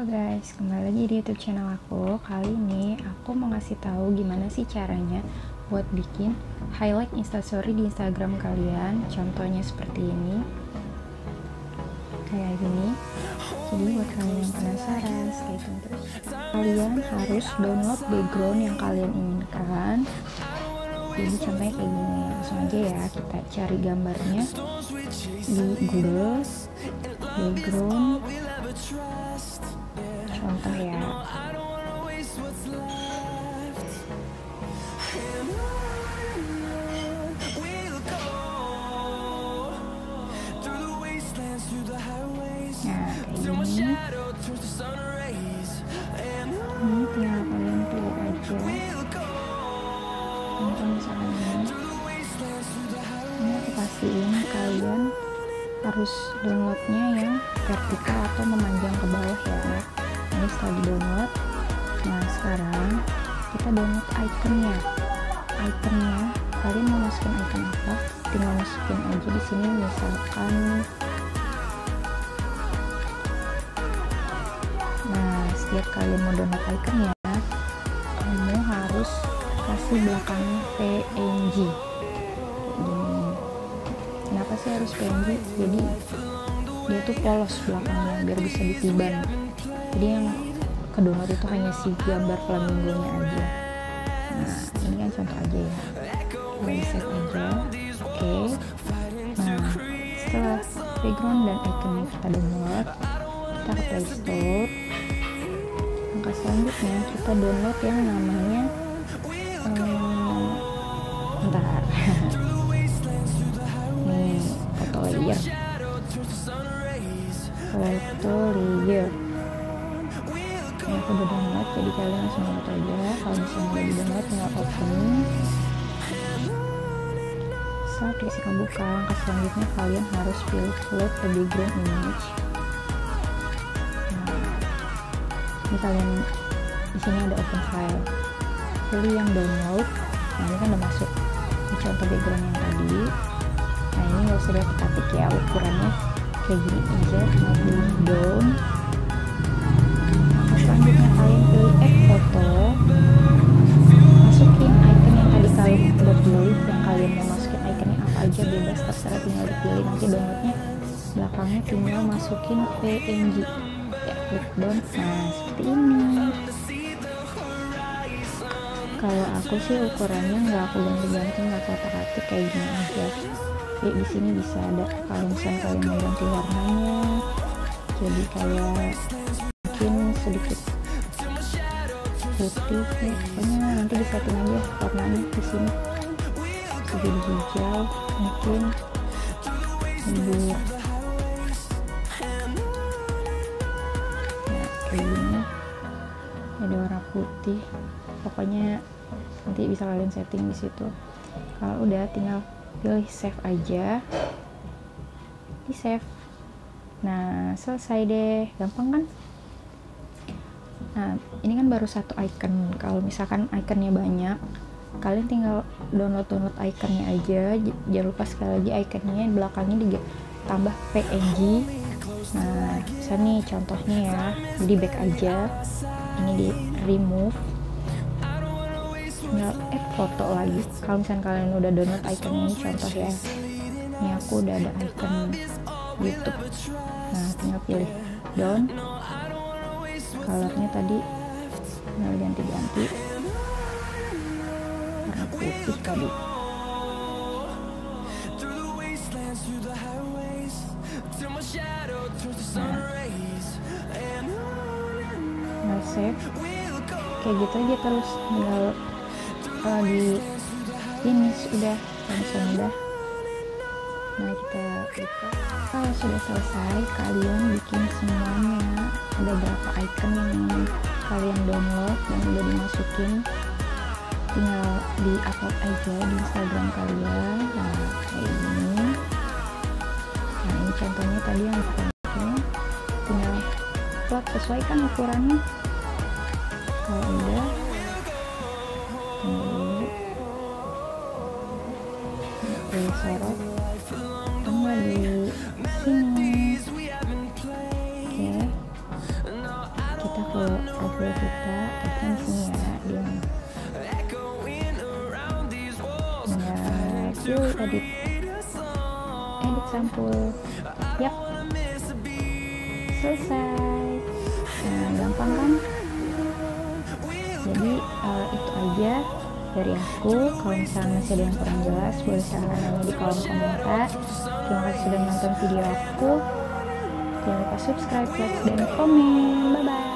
Halo guys, kembali lagi di YouTube channel aku. Kali ini aku mau ngasih tahu gimana sih caranya buat bikin highlight instastory di Instagram kalian. Contohnya seperti ini, kayak gini. Jadi buat kalian yang penasaran, stay tune terus. Kalian harus download background yang kalian inginkan. Jadi contohnya kayak gini, langsung aja ya kita cari gambarnya di Google. Background contoh ya, nah kayak gini. Ini tinggal kalian pilih aja. Contoh misalkan ini aku pastiin kalian harus downloadnya yang vertikal atau memanjang ke bawah ya. Ini setelah di download, nah sekarang kita download ikonnya. Kalian mau masukin icon apa, tinggal masukin aja di sini. Misalkan nah setiap kalian mau download ikonnya, kamu harus kasih belakangnya PNG. Kenapa sih harus PNG? Jadi dia tuh polos belakangnya biar bisa ditiban. Jadi yang ke download itu hanya si gambar flamingonya aja. Nah ini kan contoh aja ya, kita save aja. Oke. Nah setelah background dan iconnya kita download, kita ke Play Store. Langkah selanjutnya kita download yang namanya bentar nih, foto layer. Ini aku udah download, jadi kalian langsung download aja. Kalau misalnya udah di download, tinggal open. Saat aplikasi kebuka, langkah selanjutnya kalian harus pilih load the background image. Nah, ini kalian di sini ada open file, pilih yang download. Nah ini kan udah masuk ini contoh background yang tadi. Nah ini nggak usah diketik ya, ukurannya kayak gini aja, tinggal pilih down. Selanjutnya kalian pilih add foto, masukin icon yang tadi kalian udah pilih. Yang kalian mau masukin iconnya apa aja bebas, terserah, tinggal dipilih. Nanti downloadnya belakangnya tinggal masukin PNG ya, klik down. Nah seperti ini. Kalau aku sih ukurannya nggak aku ganti-ganti, nggak kotak-katik, kayak gini aja. Jadi di sini bisa ada kalau misalnya kalian mau ganti warnanya, jadi kayak mungkin sedikit putih ya, pokoknya nanti disetting aja warnanya di sini. Jadi hijau mungkin lebih ya, kayak gini ada warna putih. Pokoknya nanti bisa kalian setting di situ. Kalau udah tinggal pilih save aja, di save. Nah selesai deh, gampang kan? Nah ini kan baru satu icon. Kalau misalkan iconnya banyak, kalian tinggal download iconnya aja. Jangan lupa sekali lagi iconnya belakangnya ditambah PNG. Nah misalnya nih contohnya ya, jadi back aja, ini di remove, tinggal add foto lagi. Kalau misalnya kalian udah download icon ini, contoh ya, ini aku udah ada icon YouTube. Nah tinggal pilih down, colornya tadi tinggal ganti-ganti warna putih tadi. Nah save kayak gitu aja terus, tinggal di finish udah, langsung udah. Nah kita buka. Kalau sudah selesai, kalian bikin semuanya. Ada berapa icon yang kalian download dan udah dimasukin, tinggal di upload aja di Instagram kalian. Nah kayak gini. Nah ini contohnya tadi yang tinggal upload, sesuaikan ukurannya. Kalau udah sorot tengah di sini. Oke, ke Azure kita, tekan sini ya, tinggal edit sampul. Yap, selesai. Nah, gampang kan? Jadi itu aja dari aku. Kalau misalnya masih ada yang kurang jelas, boleh silahkan nanya di kolom komentar. Terima kasih sudah menonton video aku. Jangan lupa subscribe, like, dan komen. Bye bye.